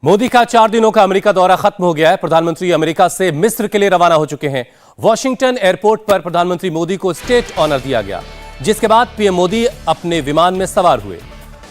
मोदी का 4 दिनों का अमेरिका दौरा खत्म हो गया है। प्रधानमंत्री अमेरिका से मिस्र के लिए रवाना हो चुके हैं। वॉशिंगटन एयरपोर्ट पर प्रधानमंत्री मोदी को स्टेट ऑनर दिया गया, जिसके बाद पीएम मोदी अपने विमान में सवार हुए।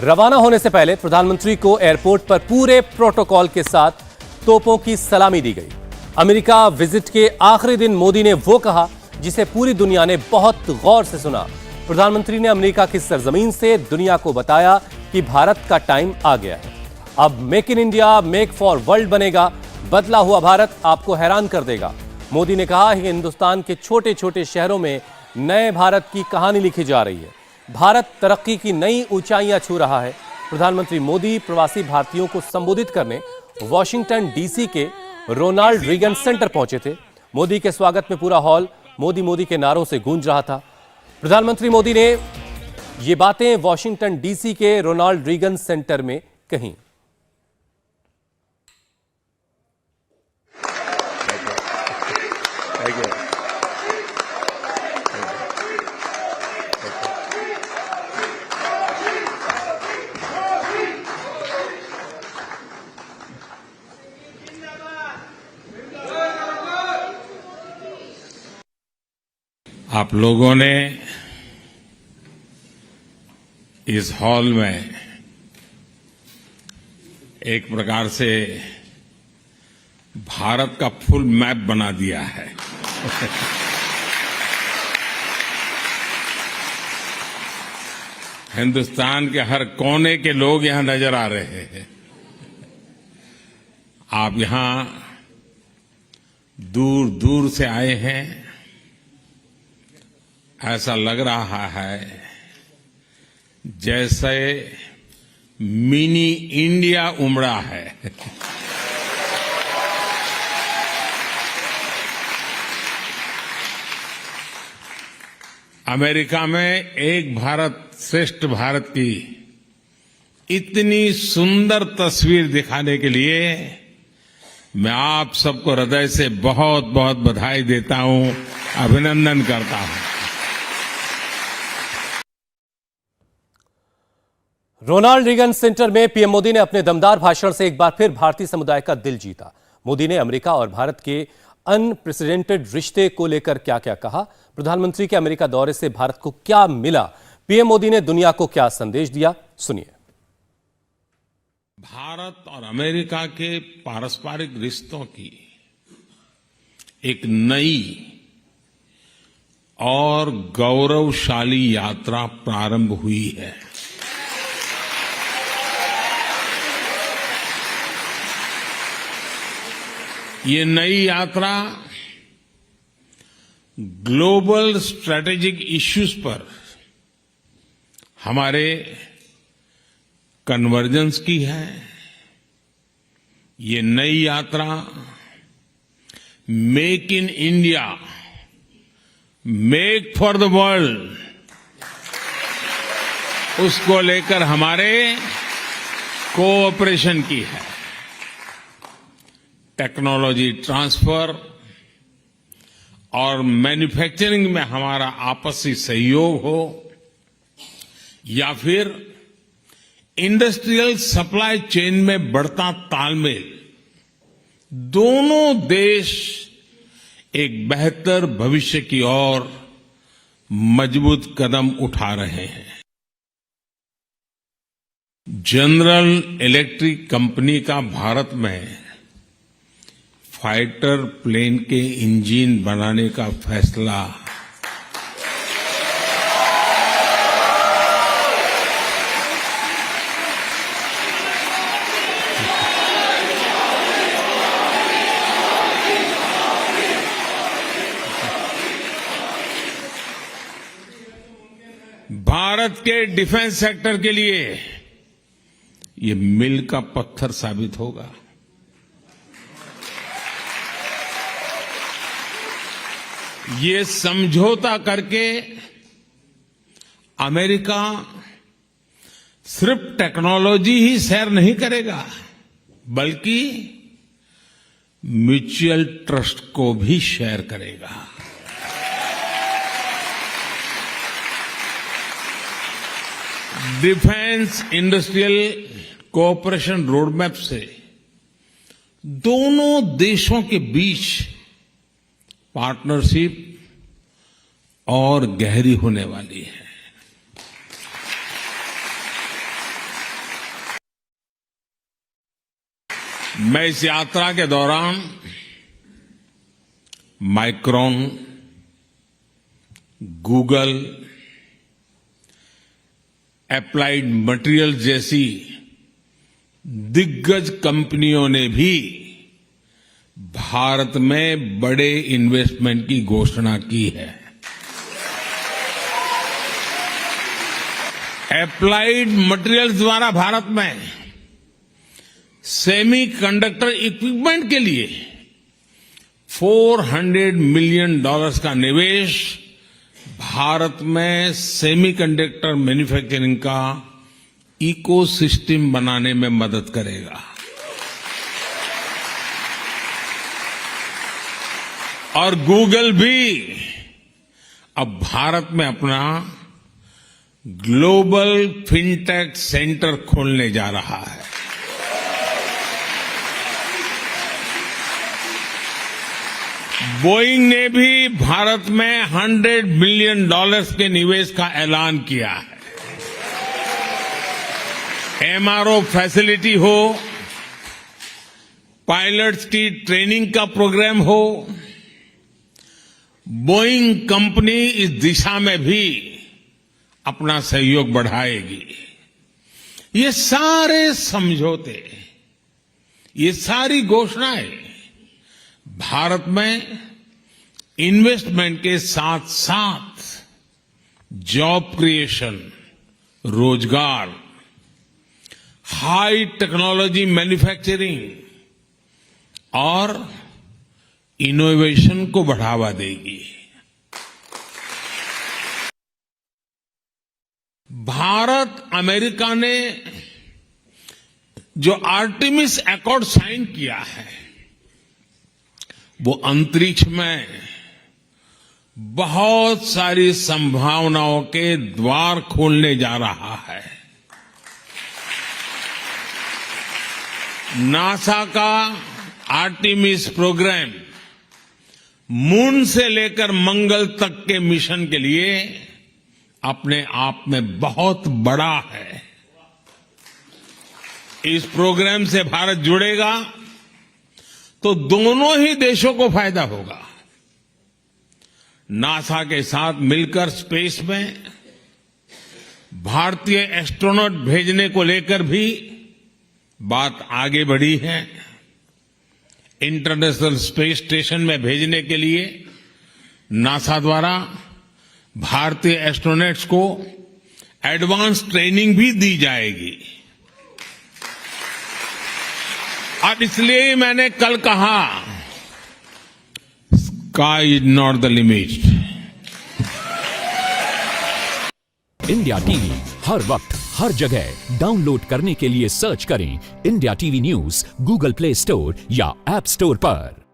रवाना होने से पहले प्रधानमंत्री को एयरपोर्ट पर पूरे प्रोटोकॉल के साथ तोपों की सलामी दी गई। अमेरिका विजिट के आखिरी दिन मोदी ने वो कहा जिसे पूरी दुनिया ने बहुत गौर से सुना। प्रधानमंत्री ने अमेरिका की सरजमीन से दुनिया को बताया कि भारत का टाइम आ गया है। अब make in India, make for world बनेगा। बदला हुआ भारत आपको हैरान कर देगा। मोदी ने कहा कि हिंदुस्तान के छोटे छोटे शहरों में नए भारत की कहानी लिखी जा रही है। भारत तरक्की की नई ऊंचाइयां छू रहा है। प्रधानमंत्री मोदी प्रवासी भारतीयों को संबोधित करने वॉशिंगटन डीसी के रोनाल्ड रीगन सेंटर पहुंचे थे। मोदी के स्वागत में पूरा हॉल मोदी मोदी के नारों से गूंज रहा था। प्रधानमंत्री मोदी ने ये बातें वॉशिंगटन डीसी के रोनाल्ड रीगन सेंटर में कहीं। आप लोगों ने इस हॉल में एक प्रकार से भारत का फुल मैप बना दिया है। हिंदुस्तान के हर कोने के लोग यहां नजर आ रहे हैं। आप यहां दूर दूर से आए हैं। ऐसा लग रहा है जैसे मिनी इंडिया उमड़ा है। अमेरिका में एक भारत श्रेष्ठ भारत की इतनी सुंदर तस्वीर दिखाने के लिए मैं आप सबको हृदय से बहुत बहुत बधाई देता हूं, अभिनंदन करता हूं। रोनाल्ड रीगन सेंटर में पीएम मोदी ने अपने दमदार भाषण से एक बार फिर भारतीय समुदाय का दिल जीता। मोदी ने अमेरिका और भारत के अनप्रेसिडेंटेड रिश्ते को लेकर क्या क्या कहा, प्रधानमंत्री के अमेरिका दौरे से भारत को क्या मिला, पीएम मोदी ने दुनिया को क्या संदेश दिया, सुनिए। भारत और अमेरिका के पारस्परिक रिश्तों की एक नई और गौरवशाली यात्रा प्रारंभ हुई है। ये नई यात्रा ग्लोबल स्ट्रैटेजिक इश्यूज पर हमारे कन्वर्जेंस की है। ये नई यात्रा make in India, make for the world, उसको लेकर हमारे कोऑपरेशन की है। टेक्नोलॉजी ट्रांसफर और मैन्युफैक्चरिंग में हमारा आपसी सहयोग हो या फिर इंडस्ट्रियल सप्लाई चेन में बढ़ता तालमेल, दोनों देश एक बेहतर भविष्य की ओर मजबूत कदम उठा रहे हैं। जनरल इलेक्ट्रिक कंपनी का भारत में फाइटर प्लेन के इंजन बनाने का फैसला भारत के डिफेंस सेक्टर के लिए ये मील का पत्थर साबित होगा। ये समझौता करके अमेरिका सिर्फ टेक्नोलॉजी ही शेयर नहीं करेगा, बल्कि म्यूचुअल ट्रस्ट को भी शेयर करेगा। डिफेंस इंडस्ट्रियल कोऑपरेशन रोडमैप से दोनों देशों के बीच पार्टनरशिप और गहरी होने वाली है। मैं इस यात्रा के दौरान माइक्रॉन, गूगल, एप्लाइड मटेरियल जैसी दिग्गज कंपनियों ने भी भारत में बड़े इन्वेस्टमेंट की घोषणा की है। एप्लाइड मटेरियल्स द्वारा भारत में सेमीकंडक्टर इक्विपमेंट के लिए $400 मिलियन का निवेश भारत में सेमीकंडक्टर मैन्युफैक्चरिंग का इकोसिस्टम बनाने में मदद करेगा। और गूगल भी अब भारत में अपना ग्लोबल फिनटेक सेंटर खोलने जा रहा है। बोइंग ने भी भारत में $100 मिलियन के निवेश का ऐलान किया है। एमआरओ फैसिलिटी हो, पायलट्स की ट्रेनिंग का प्रोग्राम हो, बोइंग कंपनी इस दिशा में भी अपना सहयोग बढ़ाएगी। ये सारे समझौते, ये सारी घोषणाएं भारत में इन्वेस्टमेंट के साथ साथ जॉब क्रिएशन, रोजगार, हाई टेक्नोलॉजी मैन्युफैक्चरिंग और इनोवेशन को बढ़ावा देगी। भारत अमेरिका ने जो आर्टेमिस अकॉर्ड साइन किया है, वो अंतरिक्ष में बहुत सारी संभावनाओं के द्वार खोलने जा रहा है। नासा का आर्टेमिस प्रोग्राम मून से लेकर मंगल तक के मिशन के लिए अपने आप में बहुत बड़ा है। इस प्रोग्राम से भारत जुड़ेगा तो दोनों ही देशों को फायदा होगा। नासा के साथ मिलकर स्पेस में भारतीय एस्ट्रोनॉट भेजने को लेकर भी बात आगे बढ़ी है। इंटरनेशनल स्पेस स्टेशन में भेजने के लिए नासा द्वारा भारतीय एस्ट्रोनॉट्स को एडवांस ट्रेनिंग भी दी जाएगी। और इसलिए मैंने कल कहा, sky is not the limit. India TV हर वक्त हर जगह डाउनलोड करने के लिए सर्च करें India TV news Google Play Store या ऐप स्टोर पर।